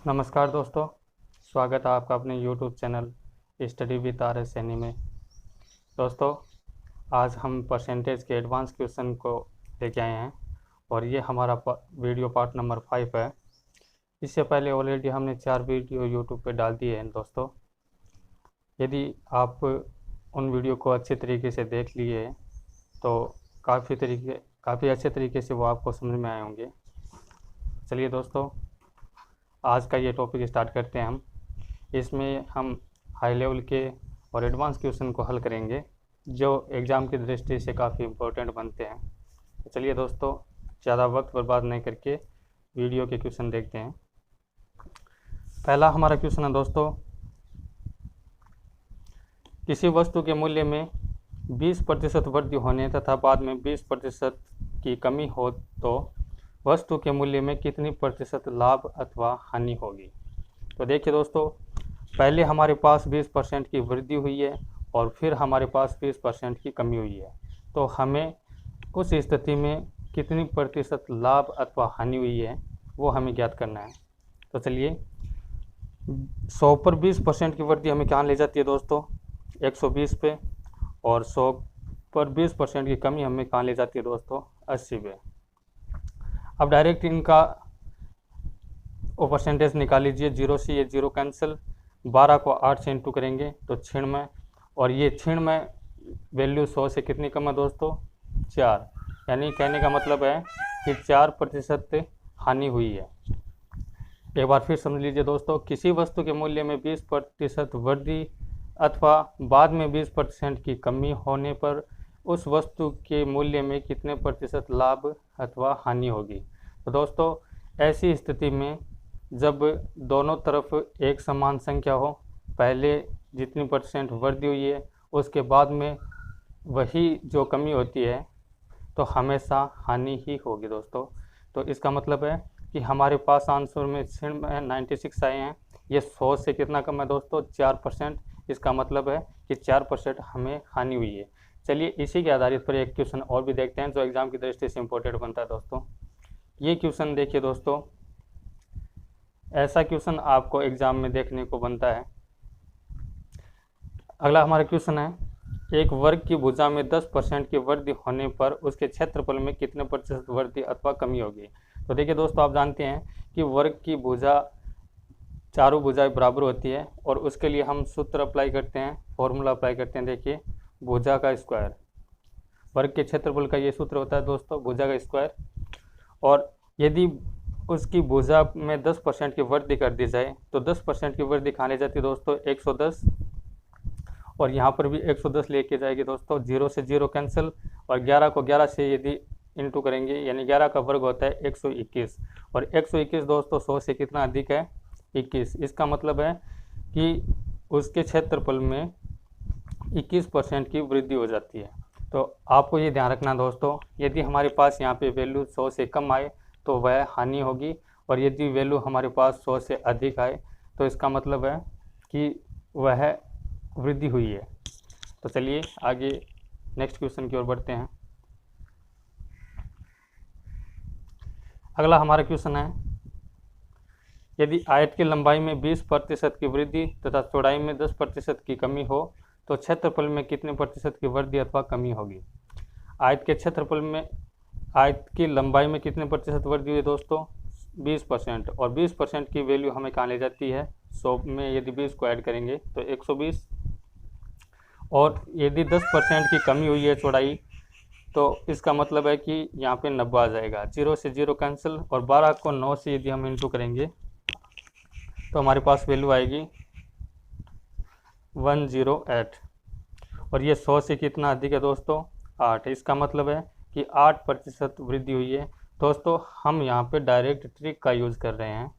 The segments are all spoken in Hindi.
नमस्कार दोस्तों, स्वागत है आपका अपने YouTube channel study with R S Saini में। दोस्तों, आज हम परसेंटेज के एडवांस क्वेश्चन को लेके आए हैं और ये हमारा वीडियो पार्ट नंबर 5 है। इससे पहले ऑलरेडी हमने 4 वीडियो YouTube पे डाल दिए हैं। दोस्तों, यदि आप उन वीडियो को अच्छे तरीके से देख लिए तो काफ़ी अच्छे तरीके से वो आपको समझ में आए होंगे। चलिए दोस्तों, आज का ये टॉपिक स्टार्ट करते हैं। इसमें हम हाई लेवल के और एडवांस क्वेश्चन को हल करेंगे जो एग्ज़ाम की दृष्टि से काफ़ी इम्पोर्टेंट बनते हैं। तो चलिए दोस्तों, ज़्यादा वक्त बर्बाद नहीं करके वीडियो के क्वेश्चन देखते हैं। पहला हमारा क्वेश्चन है दोस्तों, किसी वस्तु के मूल्य में 20% वृद्धि होने तथा बाद में 20% की कमी हो तो वस्तु के मूल्य में कितनी प्रतिशत लाभ अथवा हानि होगी। तो देखिए दोस्तों, पहले हमारे पास 20% की वृद्धि हुई है और फिर हमारे पास 20% की कमी हुई है। तो हमें उस स्थिति में कितनी प्रतिशत लाभ अथवा हानि हुई है वो हमें ज्ञात करना है। तो चलिए, 100 पर 20% की वृद्धि हमें कहाँ ले जाती है दोस्तों, 120 पे। और 100 पर 20% की कमी हमें कहाँ ले जाती है दोस्तों, 80 पे। अब डायरेक्ट इनका वो परसेंटेज निकाल लीजिए। 0 से ये 0 कैंसिल, 12 को 8 से इंटू करेंगे तो 96, और ये 96 वैल्यू 100 से कितनी कम है दोस्तों, 4। यानी कहने का मतलब है कि 4% हानि हुई है। एक बार फिर समझ लीजिए दोस्तों, किसी वस्तु के मूल्य में 20% वृद्धि अथवा बाद में 20% की कमी होने पर उस वस्तु के मूल्य में कितने प्रतिशत लाभ अथवा हानि होगी। तो दोस्तों, ऐसी स्थिति में जब दोनों तरफ एक समान संख्या हो, पहले जितनी परसेंट वृद्धि हुई है उसके बाद में वही जो कमी होती है तो हमेशा हानि ही होगी दोस्तों। तो इसका मतलब है कि हमारे पास आंसर में 96 आए हैं। ये 100 से कितना कम है दोस्तों, 4%। इसका मतलब है कि 4% हमें हानि हुई है। चलिए, इसी के आधारित पर एक क्वेश्चन और भी देखते हैं जो एग्जाम की दृष्टि से इम्पोर्टेंट बनता है दोस्तों। ये क्वेश्चन देखिए दोस्तों, ऐसा क्वेश्चन आपको एग्जाम में देखने को बनता है। अगला हमारा क्वेश्चन है, एक वर्ग की भुजा में 10% की वृद्धि होने पर उसके क्षेत्रफल में कितने प्रतिशत वृद्धि अथवा कमी होगी। तो देखिए दोस्तों, आप जानते हैं कि वर्ग की भुजा चारों भुजाएं बराबर होती है और उसके लिए हम सूत्र अप्लाई करते हैं, फॉर्मूला अप्लाई करते हैं। देखिए, भुजा का स्क्वायर, वर्ग के क्षेत्रफल का ये सूत्र होता है दोस्तों, भुजा का स्क्वायर। और यदि उसकी भुजा में 10% की वृद्धि कर दी जाए तो 10% की वृद्धि कहाँ ले जाती है दोस्तों, 110। और यहाँ पर भी 110 लेके जाएगी दोस्तों। 0 से 0 कैंसिल, और 11 को 11 से यदि इंटू करेंगे यानी 11 का वर्ग होता है 121। और 121 दोस्तों 100 से कितना अधिक है, 21। इसका मतलब है कि उसके क्षेत्रफल में 21% की वृद्धि हो जाती है। तो आपको ये ध्यान रखना दोस्तों, यदि हमारे पास यहाँ पे वैल्यू 100 से कम आए तो वह हानि होगी, और यदि वैल्यू हमारे पास 100 से अधिक आए तो इसका मतलब है कि वह वृद्धि हुई है। तो चलिए आगे नेक्स्ट क्वेश्चन की ओर बढ़ते हैं। अगला हमारा क्वेश्चन है, यदि आयत की लंबाई में 20% की वृद्धि तथा चौड़ाई में 10% की कमी हो तो क्षेत्रफल में कितने प्रतिशत की वृद्धि अथवा कमी होगी। आयत के क्षेत्रफल में, आयत की लंबाई में कितने प्रतिशत वृद्धि हुई दोस्तों, 20%। और 20% की वैल्यू हमें कहाँ ले जाती है, 100 में यदि 20 को ऐड करेंगे तो 120। और यदि 10% की कमी हुई है चौड़ाई, तो इसका मतलब है कि यहाँ पे 90 आ जाएगा। 0 से 0 कैंसिल, और 12 को 9 से यदि हम इंटू करेंगे तो हमारे पास वैल्यू आएगी 108। और ये 100 से कितना अधिक है दोस्तों, 8। इसका मतलब है कि 8% वृद्धि हुई है। दोस्तों, हम यहाँ पे डायरेक्ट ट्रिक का यूज़ कर रहे हैं,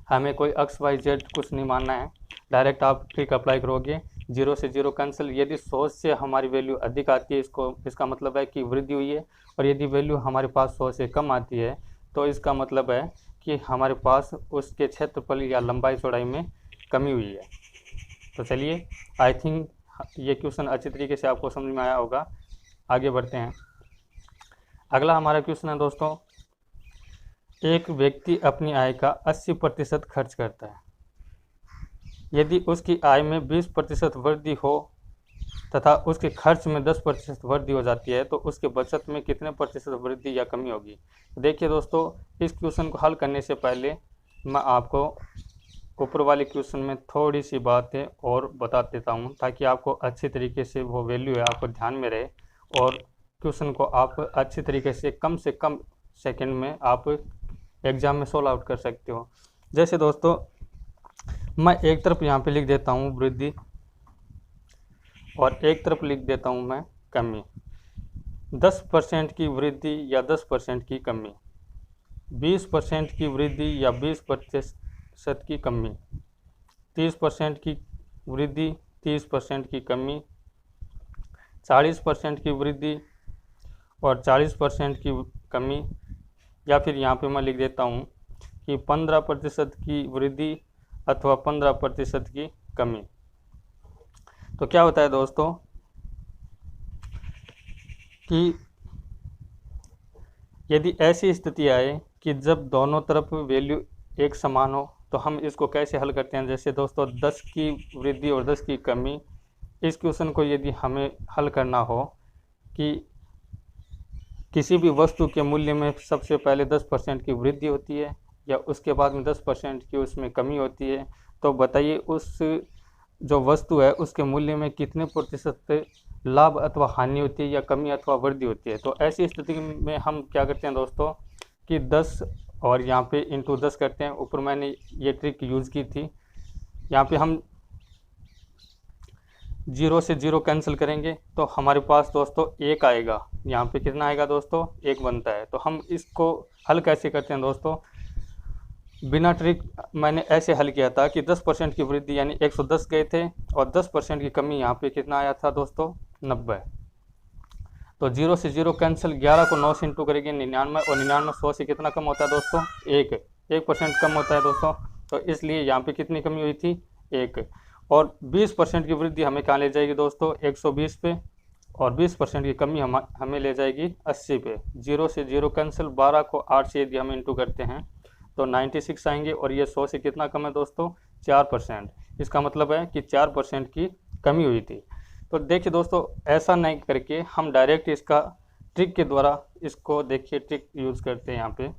हमें कोई XYZ कुछ नहीं मानना है। डायरेक्ट आप ट्रिक अप्लाई करोगे, 0 से 0 कैंसिल। यदि 100 से हमारी वैल्यू अधिक आती है इसका मतलब है कि वृद्धि हुई है, और यदि वैल्यू हमारे पास 100 से कम आती है तो इसका मतलब है कि हमारे पास उसके क्षेत्रफल या लंबाई चौड़ाई में कमी हुई है। तो चलिए, आई थिंक ये क्वेश्चन अच्छी तरीके से आपको समझ में आया होगा। आगे बढ़ते हैं। अगला हमारा क्वेश्चन है दोस्तों, एक व्यक्ति अपनी आय का 80% खर्च करता है। यदि उसकी आय में 20% वृद्धि हो तथा उसके खर्च में 10% वृद्धि हो जाती है तो उसके बचत में कितने प्रतिशत वृद्धि या कमी होगी। देखिए दोस्तों, इस क्वेश्चन को हल करने से पहले मैं आपको ऊपर वाले क्वेश्चन में थोड़ी सी बातें और बता देता हूँ ताकि आपको अच्छी तरीके से वो वैल्यू है आपको ध्यान में रहे और क्वेश्चन को आप अच्छी तरीके से कम सेकंड में आप एग्ज़ाम में सोल्व आउट कर सकते हो। जैसे दोस्तों, मैं एक तरफ यहाँ पे लिख देता हूँ वृद्धि और एक तरफ लिख देता हूँ मैं कमी। 10% की वृद्धि या 10% की कमी, 20% की वृद्धि या 20% की कमी, 30% की वृद्धि, 30% की कमी, 40% की वृद्धि और 40% की कमी, या फिर यहाँ पे मैं लिख देता हूँ कि 15% की वृद्धि अथवा 15% की कमी। तो क्या होता है दोस्तों कि यदि ऐसी स्थिति आए कि जब दोनों तरफ वैल्यू एक समान हो तो हम इसको कैसे हल करते हैं। जैसे दोस्तों 10 की वृद्धि और 10 की कमी, इस क्वेश्चन को यदि हमें हल करना हो कि किसी भी वस्तु के मूल्य में सबसे पहले 10% की वृद्धि होती है या उसके बाद में 10% की उसमें कमी होती है, तो बताइए उस जो वस्तु है उसके मूल्य में कितने प्रतिशत लाभ अथवा हानि होती है या कमी अथवा वृद्धि होती है। तो ऐसी स्थिति में हम क्या करते हैं दोस्तों कि 10 और यहाँ पे इंटू 10 करते हैं। ऊपर मैंने ये ट्रिक यूज़ की थी। यहाँ पे हम 0 से 0 कैंसिल करेंगे तो हमारे पास दोस्तों 1 आएगा। यहाँ पे कितना आएगा दोस्तों, 1 बनता है। तो हम इसको हल कैसे करते हैं दोस्तों, बिना ट्रिक मैंने ऐसे हल किया था कि 10% की वृद्धि यानी 110 गए थे और 10% की कमी यहाँ पे कितना आया था दोस्तों, 90। तो 0 से 0 कैंसिल, 11 को 9 से इंटू करेंगे 99 और 99 100 से कितना कम होता है दोस्तों, 1% कम होता है दोस्तों। तो इसलिए यहाँ पे कितनी कमी हुई थी, 1। और 20% की वृद्धि हमें कहाँ ले जाएगी दोस्तों, 120 पे, और 20% की कमी हमें ले जाएगी 80 पे। 0 से 0 कैंसिल, 12 को 8 से यदि हम इंटू करते हैं तो 96 आएंगे और ये 100 से कितना कम है दोस्तों, 4%। इसका मतलब है कि 4% की कमी हुई थी। तो देखिए दोस्तों, ऐसा नहीं करके हम डायरेक्ट इसका ट्रिक के द्वारा इसको देखिए ट्रिक यूज़ करते हैं। यहाँ पे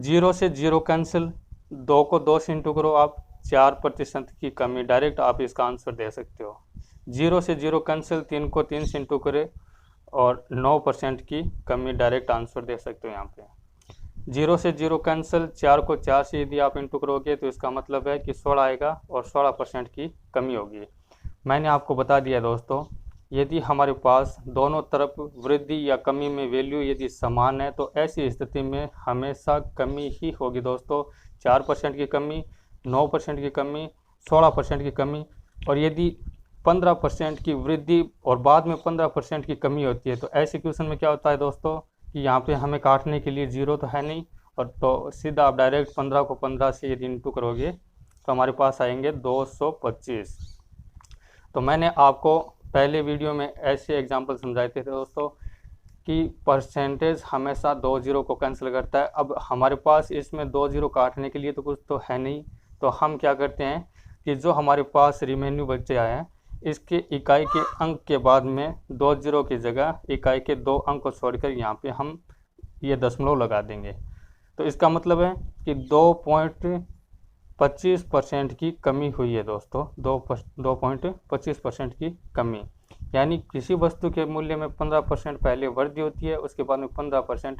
0 से 0 कैंसिल, 2 को 2 से इंटू करो आप, 4% की कमी, डायरेक्ट आप इसका आंसर दे सकते हो। 0 से 0 कैंसिल, 3 को 3 से इंटू करें और 9% की कमी, डायरेक्ट आंसर दे सकते हो। यहाँ पे 0 से 0 कैंसिल, 4 को 4 से यदि आप इंटू करोगे तो इसका मतलब है कि 16 आएगा और 16% की कमी होगी। मैंने आपको बता दिया दोस्तों, यदि हमारे पास दोनों तरफ वृद्धि या कमी में वैल्यू यदि समान है तो ऐसी स्थिति में हमेशा कमी ही होगी दोस्तों। 4% की कमी, 9% की कमी, 16% की कमी, और यदि 15% की वृद्धि और बाद में 15% की कमी होती है तो ऐसे क्वेश्चन में क्या होता है दोस्तों कि यहाँ पे हमें काटने के लिए 0 तो है नहीं, और तो सीधा आप डायरेक्ट 15 को 15 से यदि इंटू करोगे तो हमारे पास आएंगे 225। तो मैंने आपको पहले वीडियो में ऐसे एग्जांपल समझाए थे दोस्तों कि परसेंटेज हमेशा 2 0 को कैंसिल करता है। अब हमारे पास इसमें 2 0 काटने के लिए तो कुछ तो है नहीं, तो हम क्या करते हैं कि जो हमारे पास रिमेन्यू बचे आए हैं इसके इकाई के अंक के बाद में 2 0 की जगह इकाई के 2 अंक को छोड़कर यहाँ पे हम ये दशमलव लगा देंगे। तो इसका मतलब है कि 2.25% की कमी हुई है दोस्तों, 2.25% की कमी। यानी किसी वस्तु के मूल्य में 15% पहले वृद्धि होती है, उसके बाद में 15%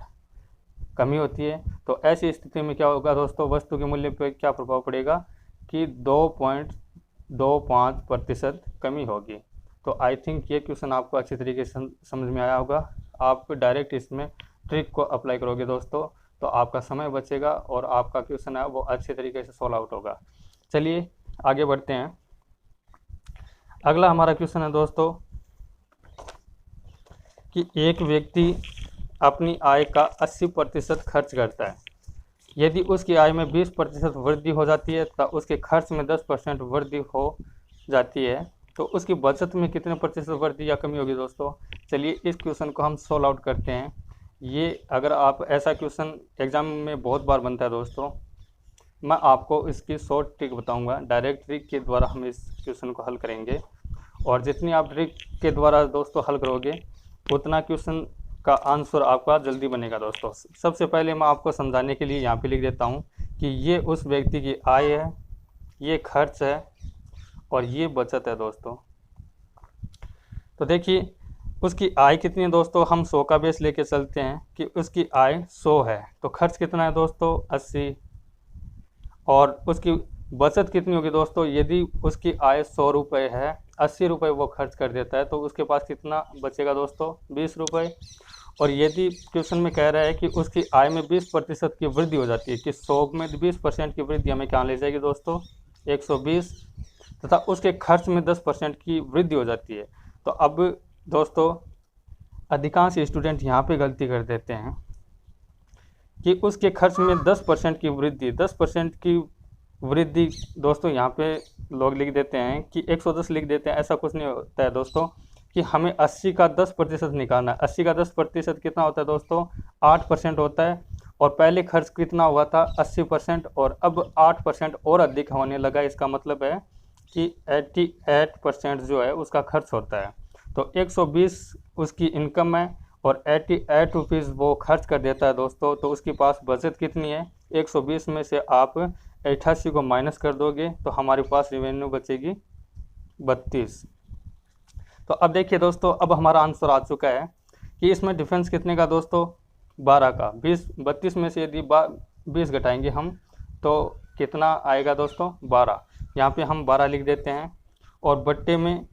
कमी होती है। तो ऐसी स्थिति में क्या होगा दोस्तों, वस्तु के मूल्य पर क्या प्रभाव पड़ेगा कि 2.25% कमी होगी। तो आई थिंक ये क्वेश्चन आपको अच्छी तरीके से समझ में आया होगा। आप डायरेक्ट इसमें ट्रिक को अप्लाई करोगे दोस्तों तो आपका समय बचेगा और आपका क्वेश्चन है वो अच्छे तरीके से सॉल्व आउट होगा। चलिए आगे बढ़ते हैं। अगला हमारा क्वेश्चन है दोस्तों कि एक व्यक्ति अपनी आय का 80% खर्च करता है। यदि उसकी आय में 20% वृद्धि हो जाती है तो उसके खर्च में 10% वृद्धि हो जाती है तो उसकी बचत में कितने प्रतिशत वृद्धि या कमी होगी दोस्तों। चलिए इस क्वेश्चन को हम सॉल्व आउट करते हैं। ये अगर आप ऐसा क्वेश्चन एग्ज़ाम में बहुत बार बनता है दोस्तों, मैं आपको इसकी शॉर्ट ट्रिक बताऊंगा। डायरेक्ट ट्रिक के द्वारा हम इस क्वेश्चन को हल करेंगे, और जितनी आप ट्रिक के द्वारा दोस्तों हल करोगे उतना क्वेश्चन का आंसर आपका जल्दी बनेगा दोस्तों। सबसे पहले मैं आपको समझाने के लिए यहाँ पे लिख देता हूँ कि ये उस व्यक्ति की आय है, ये खर्च है और ये बचत है दोस्तों। तो देखिए उसकी आय कितनी है दोस्तों, हम 100 का बेस लेके चलते हैं कि उसकी आय 100 है। तो खर्च कितना है दोस्तों 80, और उसकी बचत कितनी होगी दोस्तों, यदि उसकी आय 100 रुपये है, 80 रुपये वो खर्च कर देता है तो उसके पास कितना बचेगा दोस्तों 20 रुपये। और यदि क्वेश्चन में कह रहा है कि उसकी आय में 20% की वृद्धि हो जाती है, कि 100 में 20% की वृद्धि हमें क्या ले जाएगी दोस्तों 120, तथा उसके खर्च में 10% की वृद्धि हो जाती है। तो अब दोस्तों अधिकांश स्टूडेंट यहाँ पे गलती कर देते हैं कि उसके खर्च में 10% की वृद्धि, 10% की वृद्धि दोस्तों यहाँ पे लोग लिख देते हैं कि 110 लिख देते हैं। ऐसा कुछ नहीं होता है दोस्तों, कि हमें 80 का 10% निकालना है। 80 का 10% कितना होता है दोस्तों 8% होता है, और पहले खर्च कितना हुआ था 80%, और अब 8% और अधिक होने लगा। इसका मतलब है कि 88% जो है उसका खर्च होता है। तो 120 उसकी इनकम है और 88 रुपीज़ वो खर्च कर देता है दोस्तों। तो उसके पास बचत कितनी है, 120 में से आप 88 को माइनस कर दोगे तो हमारे पास रेवेन्यू बचेगी 32। तो अब देखिए दोस्तों, अब हमारा आंसर आ चुका है कि इसमें डिफरेंस कितने का दोस्तों 12 का। 32 में से यदि 20 घटाएंगे हम तो कितना आएगा दोस्तों 12। यहाँ पे हम 12 लिख देते हैं, और बट्टे में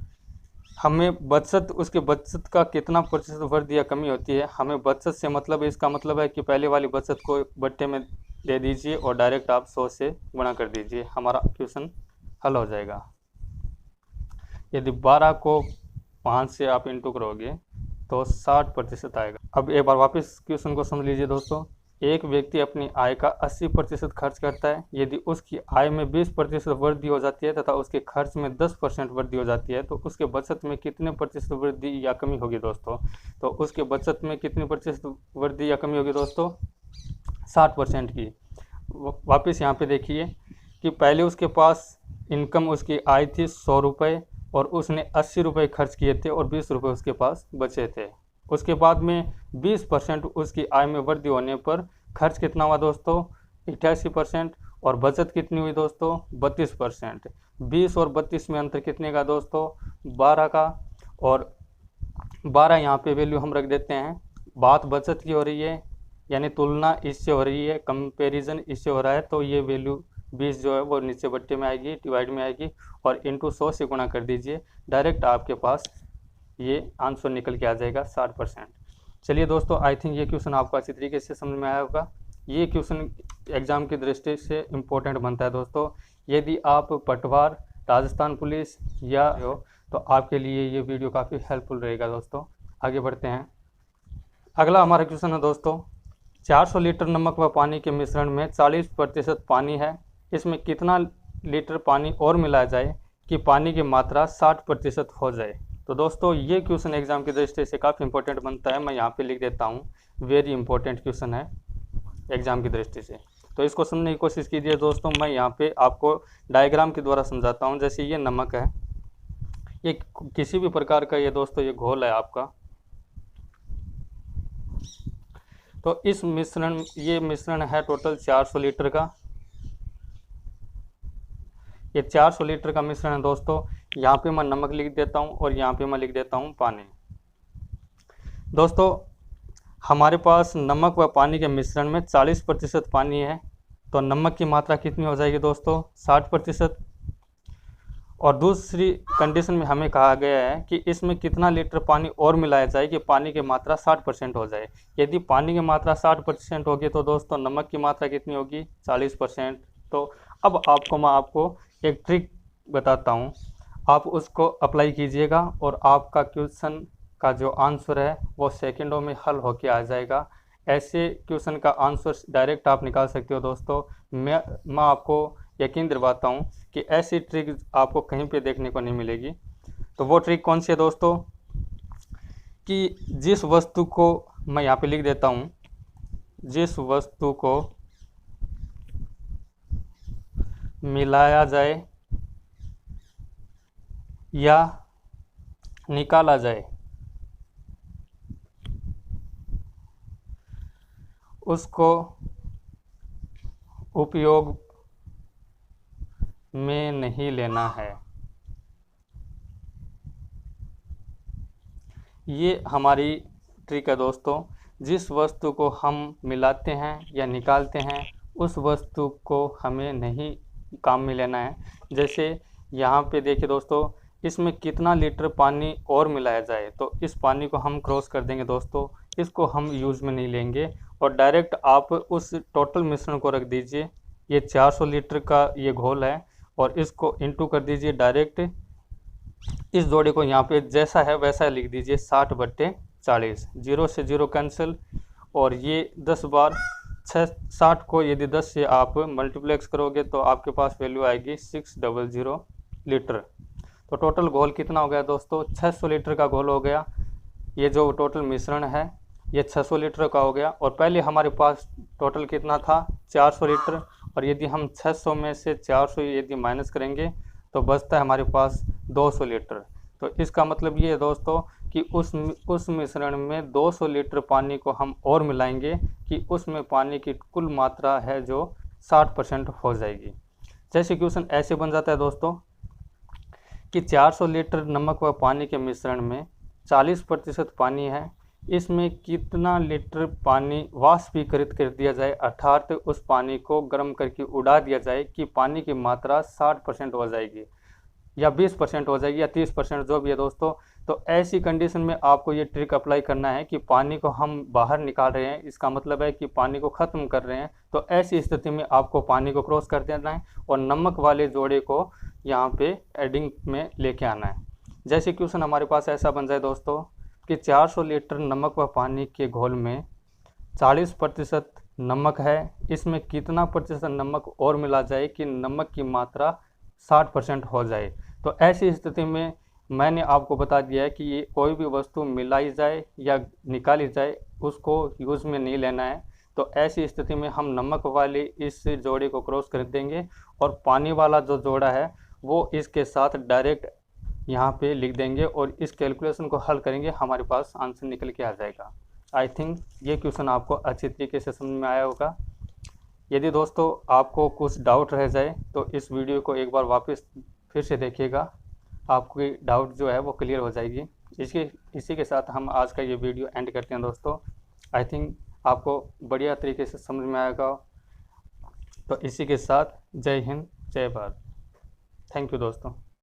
हमें बचत, उसके बचत का कितना प्रतिशत वृद्धि या कमी होती है। हमें बचत से मतलब है, इसका मतलब है कि पहले वाली बचत को बट्टे में दे दीजिए और डायरेक्ट आप 100 से गुणा कर दीजिए, हमारा क्वेश्चन हल हो जाएगा। यदि 12 को 5 से आप इंटू करोगे तो 60% आएगा। अब एक बार वापस क्वेश्चन को समझ लीजिए दोस्तों। एक व्यक्ति अपनी आय का 80% खर्च करता है। यदि उसकी आय में 20% वृद्धि हो जाती है तथा उसके खर्च में 10% वृद्धि हो जाती है तो उसके बचत में कितने प्रतिशत वृद्धि या कमी होगी दोस्तों। तो उसके बचत में कितनी प्रतिशत वृद्धि या कमी होगी दोस्तों 60% की। वापस यहाँ पे देखिए कि पहले उसके पास इनकम, उसकी आय थी 100 रुपये, और उसने 80 रुपये खर्च किए थे और 20 रुपये उसके पास बचे थे। उसके बाद में 20% उसकी आय में वृद्धि होने पर खर्च कितना हुआ दोस्तों 88%, और बचत कितनी हुई दोस्तों 32%। 20 और 32 में अंतर कितने का दोस्तों 12 का, और 12 यहाँ पे वैल्यू हम रख देते हैं। बात बचत की हो रही है, यानी तुलना इससे हो रही है, कंपैरिजन इससे हो रहा है, तो ये वैल्यू 20 जो है वो नीचे बट्टे में आएगी, डिवाइड में आएगी, और इंटू 100 से गुणा कर दीजिए। डायरेक्ट आपके पास ये आंसर निकल के आ जाएगा 60%। चलिए दोस्तों, आई थिंक ये क्वेश्चन आपको अच्छी तरीके से समझ में आया होगा। ये क्वेश्चन एग्जाम की दृष्टि से इम्पोर्टेंट बनता है दोस्तों। यदि आप पटवार, राजस्थान पुलिस या हो तो आपके लिए ये वीडियो काफ़ी हेल्पफुल रहेगा दोस्तों। आगे बढ़ते हैं। अगला हमारा क्वेश्चन है दोस्तों, 400 लीटर नमक व पानी के मिश्रण में 40% पानी है। इसमें कितना लीटर पानी और मिलाया जाए कि पानी की मात्रा 60% हो जाए। तो दोस्तों ये क्वेश्चन एग्जाम की दृष्टि से काफ़ी इंपॉर्टेंट बनता है। मैं यहाँ पे लिख देता हूँ, वेरी इंपॉर्टेंट क्वेश्चन है एग्जाम की दृष्टि से। तो इसको समझने की कोशिश कीजिए दोस्तों। मैं यहाँ पे आपको डायग्राम के द्वारा समझाता हूँ। जैसे ये नमक है, ये किसी भी प्रकार का ये दोस्तों ये घोल है आपका। तो इस मिश्रण, ये मिश्रण है टोटल 400 लीटर का। ये 400 लीटर का मिश्रण है दोस्तों। यहाँ पे मैं नमक लिख देता हूँ और यहाँ पे मैं लिख देता हूँ पानी। दोस्तों हमारे पास नमक व पानी के मिश्रण में 40% पानी है, तो नमक की मात्रा कितनी हो जाएगी दोस्तों 60%। और दूसरी कंडीशन में हमें कहा गया है कि इसमें कितना लीटर पानी और मिलाया जाए कि पानी की मात्रा 60% हो जाए। यदि पानी की मात्रा 60% होगी तो दोस्तों नमक की मात्रा कितनी होगी 40%। तो अब मैं आपको एक ट्रिक बताता हूँ, आप उसको अप्लाई कीजिएगा और आपका क्वेश्चन का जो आंसर है वो सेकंडों में हल होके आ जाएगा। ऐसे क्वेश्चन का आंसर डायरेक्ट आप निकाल सकते हो दोस्तों। मैं आपको यकीन दिलवाता हूँ कि ऐसी ट्रिक आपको कहीं पे देखने को नहीं मिलेगी। तो वो ट्रिक कौन सी है दोस्तों, कि जिस वस्तु को मैं यहाँ पे लिख देता हूँ, जिस वस्तु को मिलाया जाए या निकाला जाए उसको उपयोग में नहीं लेना है। ये हमारी ट्रिक है दोस्तों। जिस वस्तु को हम मिलाते हैं या निकालते हैं उस वस्तु को हमें नहीं काम में लेना है। जैसे यहाँ पे देखिए दोस्तों, इसमें कितना लीटर पानी और मिलाया जाए, तो इस पानी को हम क्रॉस कर देंगे दोस्तों, इसको हम यूज़ में नहीं लेंगे और डायरेक्ट आप उस टोटल मिश्रण को रख दीजिए। ये 400 लीटर का ये घोल है और इसको इंटू कर दीजिए डायरेक्ट। इस जोड़े को यहाँ पे जैसा है वैसा लिख दीजिए 60/40, 0 से 0 कैंसिल और ये 10 बार 60 को यदि 10 से आप मल्टीप्लेक्स करोगे तो आपके पास वैल्यू आएगी 600 लीटर। तो टोटल घोल कितना हो गया दोस्तों? 600 लीटर का घोल हो गया। ये जो टोटल मिश्रण है ये 600 लीटर का हो गया और पहले हमारे पास टोटल कितना था? 400 लीटर। और यदि हम 600 में से 400 यदि माइनस करेंगे तो बचता है हमारे पास 200 लीटर। तो इसका मतलब ये है दोस्तों कि उस मिश्रण में 200 लीटर पानी को हम और मिलाएंगे कि उसमें पानी की कुल मात्रा है जो 60% हो जाएगी। जैसे क्वेश्चन ऐसे बन जाता है दोस्तों कि 400 लीटर नमक व पानी के मिश्रण में 40% पानी है, इसमें कितना लीटर पानी वाष्पीकृत कर दिया जाए, अर्थात उस पानी को गर्म करके उड़ा दिया जाए कि पानी की मात्रा 60% हो जाएगी या 20% हो जाएगी या 30%, जो भी है दोस्तों। तो ऐसी कंडीशन में आपको ये ट्रिक अप्लाई करना है कि पानी को हम बाहर निकाल रहे हैं, इसका मतलब है कि पानी को ख़त्म कर रहे हैं। तो ऐसी स्थिति में आपको पानी को क्रॉस कर देना है और नमक वाले जोड़े को यहाँ पे एडिंग में लेके आना है। जैसे क्वेश्चन हमारे पास ऐसा बन जाए दोस्तों कि 400 लीटर नमक व पानी के घोल में 40% नमक है, इसमें कितना प्रतिशत नमक और मिला जाए कि नमक की मात्रा 60% हो जाए। तो ऐसी स्थिति में मैंने आपको बता दिया है कि ये कोई भी वस्तु मिलाई जाए या निकाली जाए उसको यूज़ में नहीं लेना है। तो ऐसी स्थिति में हम नमक वाले इस जोड़े को क्रॉस कर देंगे और पानी वाला जो जोड़ा है वो इसके साथ डायरेक्ट यहाँ पे लिख देंगे और इस कैलकुलेशन को हल करेंगे, हमारे पास आंसर निकल के आ जाएगा। आई थिंक ये क्वेश्चन आपको अच्छी तरीके से समझ में आया होगा। यदि दोस्तों आपको कुछ डाउट रह जाए तो इस वीडियो को एक बार वापस फिर से देखिएगा, आपकी डाउट जो है वो क्लियर हो जाएगी। इसी के साथ हम आज का ये वीडियो एंड करते हैं दोस्तों। आई थिंक आपको बढ़िया तरीके से समझ में आएगा। तो इसी के साथ जय हिंद, जय भारत। थैंक यू दोस्तों।